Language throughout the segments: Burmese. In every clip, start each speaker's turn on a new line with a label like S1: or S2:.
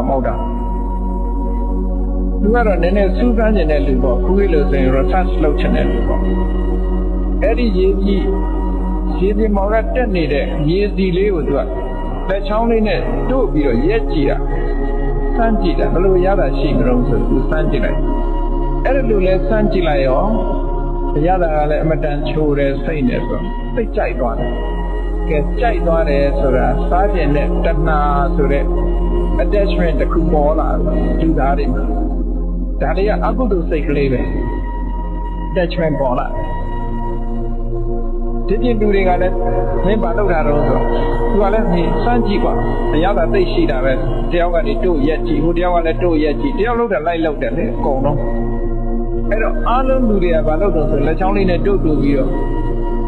S1: မဟုတ်တာသူကတော့နည်းနည်းစူးစမ်းနေတဲ့လူပေါ့ခုလိုဆိုရင် research လုပ်ချင်တဲ့လူပေါ့အဲ့ဒီရေးကြီးရေဒီမော်ကတက်နေတဲ့ရေစီလေးကိုသူကလက်ချောင်းလေးနဲ့တို့ပြီးတော့ရက်ကြည့်တာစမ်းကြည့်တာဘယ်လိုရတာရှိမလို့ဆိုသူစမ်းကြည့်လိုက်အဲ့ဒါလူလဲစမ်းကြည့်လိုက်ရောရတာကလည်းအမတန်ချိုးတယ်စိတ်နဲ့ဆိုစိတ်ကြိုက်သွားတယ်ကဲကြိုက်သွားတယ်ဆိုတာစားကျင်တဲ့တဏှာဆိုတဲ့ attachment တစ်ခုပေါ်လာလူသားတွေမှာဒါတွေကအကုသိုလ်စိတ်ကလေးပဲ attachment ပေါ်လာဒီပြင်လူတွေကလည်းမင်းဘာလုပ်တာတော့ဆိုသူကလည်းဒီစမ်းကြည့်กว่าအရောက်တာသိရှိတာပဲတယောက်ကနေတို့ရက်ကြည့်ဟိုတယောက်ကလည်းတို့ရက်ကြည့်တယောက်လုပ်တယ်လိုက်လုပ်တယ်လေအကုန်လုံးအဲ့တော့အားလုံးလူတွေကဘာလုပ်တော့ဆိုလက်ချောင်းလေးနဲ့တို့တူပြီးတော့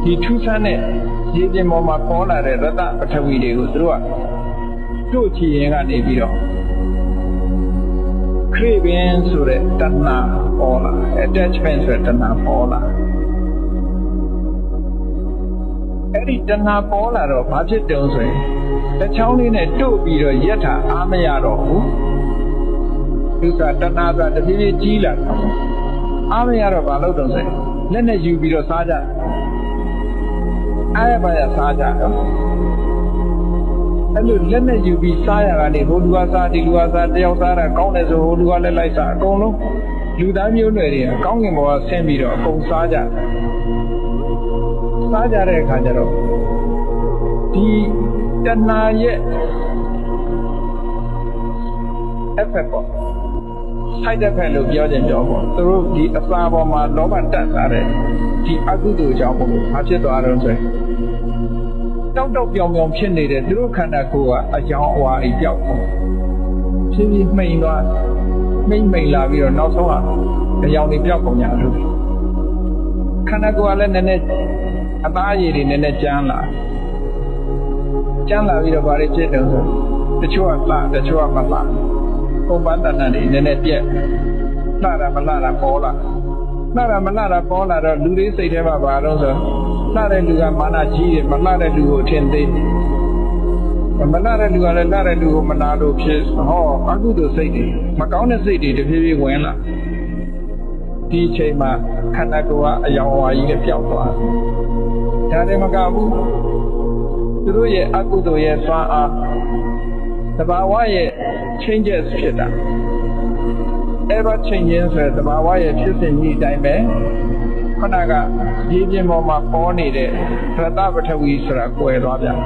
S1: ဒီထူးဆန်းတဲ့ရေပြင်ပေါ်မှာပေါ်လာတဲ့ရတ္တပထဝီတွေကိုသူတို့ကတို့ချီရင်ကနေပြီးတော့ခရိပင်ဆိုတဲ့တဏှာပေါ်လာ attachment ဆိုတဲ့တဏှာပေါ်လာအဲ့ဒီတဏှာပေါ်လာတော့ဘာဖြစ်တုံးဆိုရင်လက်ချောင်းလေးနဲ့တို့ပြီးတော့ရက်တာအားမရတော့ဘူးသူကတဏှာကတဖြည်းဖြည်းကြီးလာတယ်အားမရတော့ဘာလုပ်တုံးဆိုရင်လက်နဲ့ယူပြီးတော့စားကြအားရပါရစားကြတော့အဲ့လိုလက်နဲ့ယူပြီးစားရတာနေဟိုလူကစားဒီလူကစားတယောက်စားတာကောင်းတယ်ဆိုဟိုလူကလည်းလိုက်စားအကုန်လုံးလူသားမျိုးနွယ်တွေကကောင်းကင်ဘဝဆင်းပြီးတော့အကုန်စားကြတဲ့အခါကျတော့ဒီတဏှာရဲ့ effect ပေါ့ side effect လို့ပြောခြင်းပြောပေါ့သူတို့ဒီအစာပေါ်မှာလောဘတက်လာတဲ့ဒီအကုသိုလ်ကြောင့်ဘုရားဖြစ်သွားတော့ဆိုရင်တောက်ပြောင်ပြောင်ဖြစ်နေတဲ့သူတို့ခန္ဓာကိုယ်ကအကြောင်းအဝါအပြောက်ဖြည်းဖြည်းမှိန်သွားမှိန်လာပြီးတော့နောက်ဆုံးကအကြောင်းတွေပြောက်ကုန်ကြလို့ခန္ဓာကိုယ်ကလည်းနည်းနည်းအသားရည်တွေနည်းနည်းကျန်းလာပြီးတော့ဗါတွေဖြစ်တယ်ဆိုတချို့ကလှတချို့ကမလှပုံပန်းတဏ္ဍာတွေနည်းနည်းပြက်လှတာမလှတာပေါ်လာလှတာမလှတာပေါ်လာတော့လူတွေစိတ်ထဲမှာဘာလို့ဆိုလှတဲ့လူကမာနကြီးတယ်မလှတဲ့လူကိုထင်သေးမလှတဲ့လူကလည်းလှတဲ့လူကိုမနာလို့ဖြစ်ဟောအကုသိုလ်စိတ်တွေမကောင်းတဲ့စိတ်တွေတဖြည်းဖြည်းဝင်လာဒီအချိန်မှာခန္ဓာကိုယ်ကအယောင်ဝါကြီးနဲ့ပျောက်သွားဒါတည်းမကဘူးသူတို့ရဲ့အကုသိုလ်ရဲ့စွမ်းအားသဘာဝရဲ့ changes ဖြစ်တာ ever changing ဆိုတဲ့သဘာဝရဲ့ဖြစ်စဉ်ကြီးအတိုင်းပဲခဏကရေပြင်ပေါ်မှာပေါ်နေတဲ့ရတ္တပထဝီဆိုတာကွယ်သွားပြန်